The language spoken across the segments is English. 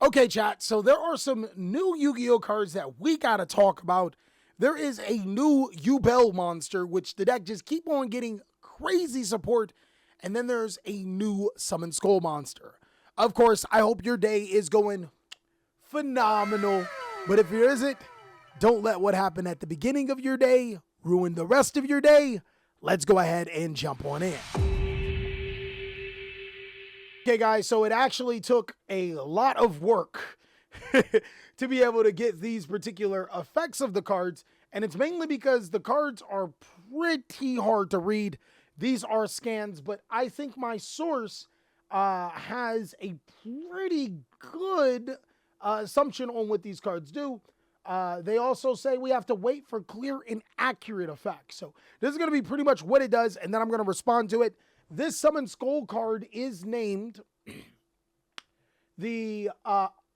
Okay, chat, so there are some new Yu-Gi-Oh cards that we gotta talk about. There is a new Yubel monster, which the deck just keep on getting crazy support, and then there's a new Summon Skull monster. Of course, I hope your day is going phenomenal, but if it isn't, don't let what happened at the beginning of your day ruin the rest of your day. Let's go ahead and jump on in. Okay, guys, so it actually took a lot of work to be able to get these particular effects of the cards, and it's mainly because the cards are pretty hard to read. These are scans, but I think my source has a pretty good assumption on what these cards do. They also say we have to wait for clear and accurate effects. So this is going to be pretty much what it does, and then I'm going to respond to it. This Summon Skull card is named the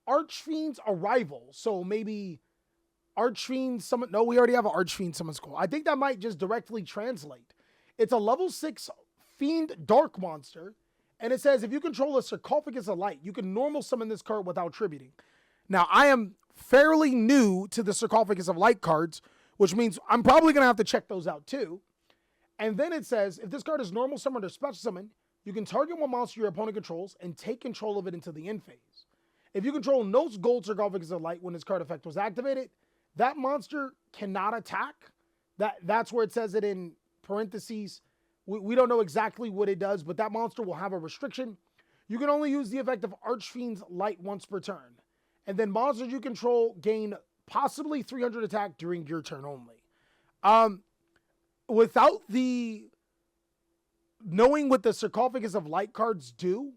Archfiend's Arrival. So maybe Archfiend Summon... No, we already have an Archfiend Summon Skull. I think that might just directly translate. It's a level 6 Fiend Dark monster, and it says if you control a Sarcophagus of Light, you can normal summon this card without tributing. Now, I am fairly new to the Sarcophagus of Light cards, which means I'm probably going to have to check those out too. And then it says, if this card is normal summoned or special summoned, you can target one monster your opponent controls and take control of it until the end phase. If you control no gold Sarcophagus of Light when this card effect was activated, that monster cannot attack. That's where it says it in parentheses. We don't know exactly what it does, but that monster will have a restriction. You can only use the effect of Archfiend's Light once per turn. And then monsters you control gain possibly 300 attack during your turn only. Without the knowing what the Sarcophagus of Light cards do,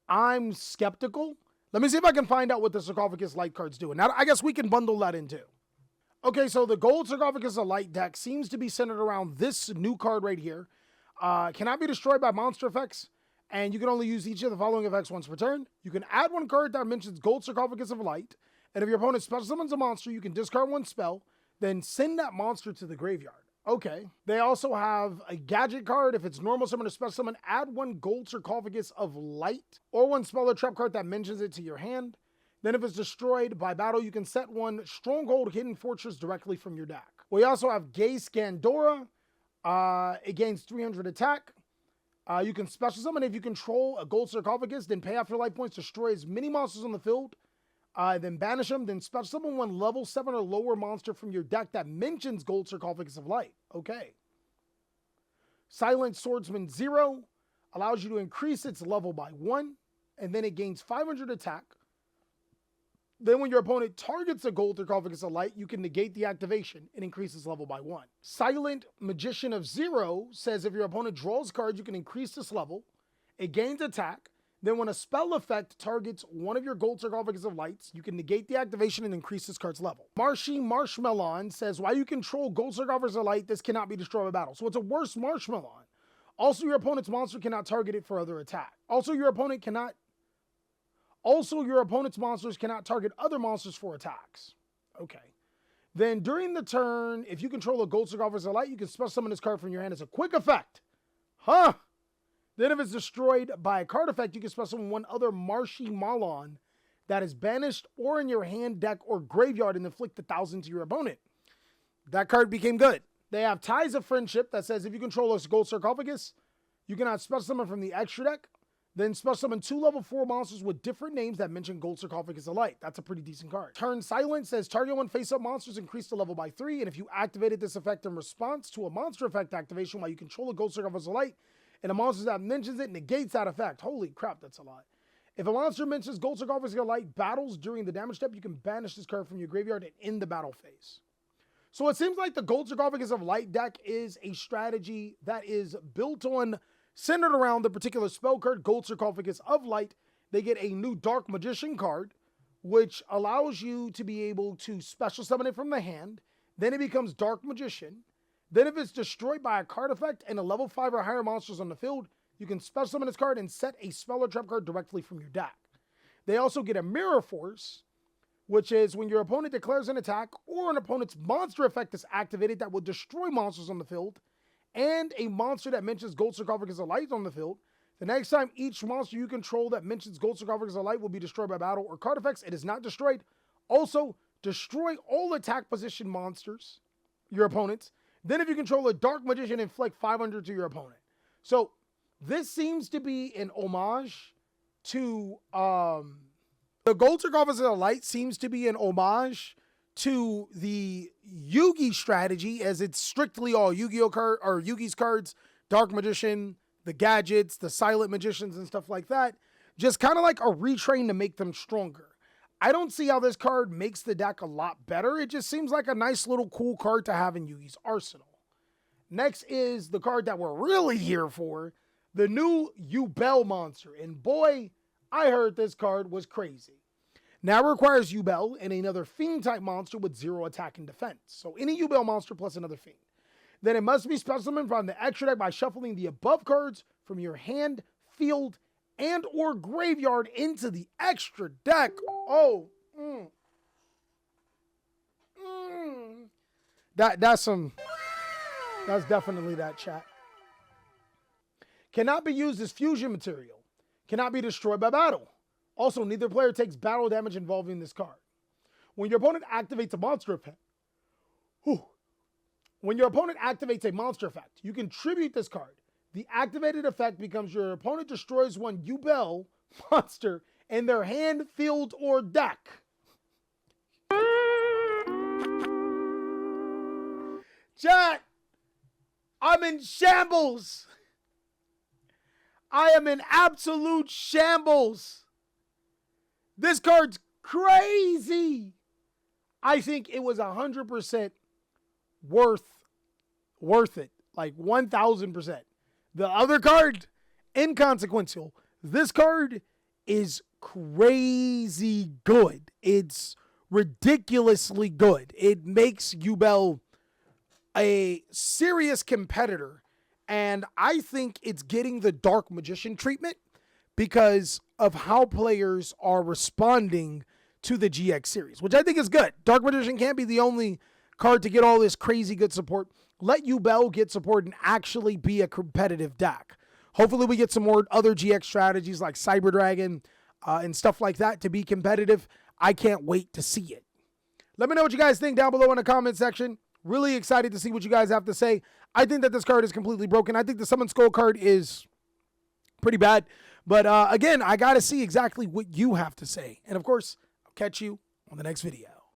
I'm skeptical. Let me see if I can find out what the Sarcophagus Light cards do. And now I guess we can bundle that in too. Okay, so the gold Sarcophagus of Light deck seems to be centered around this new card right here. Cannot be destroyed by monster effects, and you can only use each of the following effects once per turn. You can add one card that mentions gold Sarcophagus of Light, and if your opponent special summons a monster, you can discard one spell, then send that monster to the graveyard. Okay. They also have a gadget card. If it's normal summon or special summon, add one gold Sarcophagus of Light or one spell or trap card that mentions it to your hand. Then if it's destroyed by battle, you can set one Stronghold Hidden Fortress directly from your deck. We also have Gay Scandora. It gains 300 attack. You can special summon if you control a gold Sarcophagus, then pay off your life points, destroy as many monsters on the field, then banish them, then special summon one level 7 or lower monster from your deck that mentions gold Sarcophagus of Light. Okay. Silent Swordsman 0 allows you to increase its level by 1, and then it gains 500 attack. Then when your opponent targets a gold Sarcophagus of Light, you can negate the activation and increase its level by 1. Silent Magician of 0 says if your opponent draws cards, you can increase this level. It gains attack. Then when a spell effect targets one of your gold Sarcophagus of Lights, you can negate the activation and increase this card's level. Marshy Marshmallow says while you control gold Sarcophagus of Light, this cannot be destroyed by battle. So it's a worse Marshmallow. Also, your opponent's monster cannot target it for other attack. Also, your opponent's monsters cannot target other monsters for attacks. Okay. Then during the turn, if you control a gold Sarcophagus of Light, you can special summon this card from your hand as a quick effect. Huh? Then if it's destroyed by a card effect, you can special summon one other Marshy Malon that is banished or in your hand, deck, or graveyard and inflict 1,000 to your opponent. That card became good. They have Ties of Friendship that says if you control a gold Sarcophagus, you cannot special summon from the extra deck. Then special summon 2 level 4 monsters with different names that mention gold Sarcophagus of Light. That's a pretty decent card. Turn Silent says target one face-up monsters, increase the level by 3. And if you activated this effect in response to a monster effect activation while you control a gold Sarcophagus of Light, and a monster that mentions it negates that effect. Holy crap, that's a lot. If a monster mentions gold Sarcophagus of Light battles during the damage step, you can banish this card from your graveyard and end the battle phase. So it seems like the gold Sarcophagus of Light deck is a strategy that is built on, centered around the particular spell card, gold Sarcophagus of Light. They get a new Dark Magician card, which allows you to be able to special summon it from the hand. Then it becomes Dark Magician. Then if it's destroyed by a card effect and a level 5 or higher monsters on the field, you can special summon this card and set a spell or trap card directly from your deck. They also get a Mirror Force, which is when your opponent declares an attack or an opponent's monster effect is activated that will destroy monsters on the field, and a monster that mentions gold Sarcophagus of Light on the field, The next time each monster you control that mentions Gold Sarcophagus or Light will be destroyed by battle or card effects, it is not destroyed. Also, destroy all attack position monsters, your opponents. Then if you control a Dark Magician, inflict 500 to your opponent. So this seems to be an homage to the Gold Sarcophagus of Light seems to be an homage to the Yugi strategy, as it's strictly all Yu-Gi-Oh card or Yugi's cards, Dark Magician, the gadgets, the silent magicians and stuff like that. Just kind of like a retrain to make them stronger. I don't see how this card makes the deck a lot better. It just seems like a nice little cool card to have in Yugi's arsenal. Next is the card that we're really here for, the new Yubel monster. And boy, I heard this card was crazy. Now it requires Yubel and another Fiend-type monster with 0 attack and defense. So any Yubel monster plus another Fiend. Then it must be special summoned from the extra deck by shuffling the above cards from your hand, field, and or graveyard into the extra deck. Oh, that's definitely that, chat. Cannot be used as fusion material. Cannot be destroyed by battle. Also, neither player takes battle damage involving this card. When your opponent activates a monster effect, you can tribute this card. The activated effect becomes your opponent destroys one Yubel monster in their hand, field, or deck. Chat, I'm in shambles. I am in absolute shambles. This card's crazy. I think it was 100% worth it. Like 1,000%. The other card, inconsequential. This card is crazy good. It's ridiculously good. It makes Yubel a serious competitor. And I think it's getting the Dark Magician treatment because of how players are responding to the GX series, which I think is good. Dark Magician can't be the only card to get all this crazy good support. Let Yubel get support and actually be a competitive deck. Hopefully we get some more other GX strategies like Cyber Dragon and stuff like that to be competitive. I can't wait to see it. Let me know what you guys think down below in the comment section. Really excited to see what you guys have to say. I think that this card is completely broken. I think the Summon Skull card is pretty bad. But again, I got to see exactly what you have to say. And of course, I'll catch you on the next video.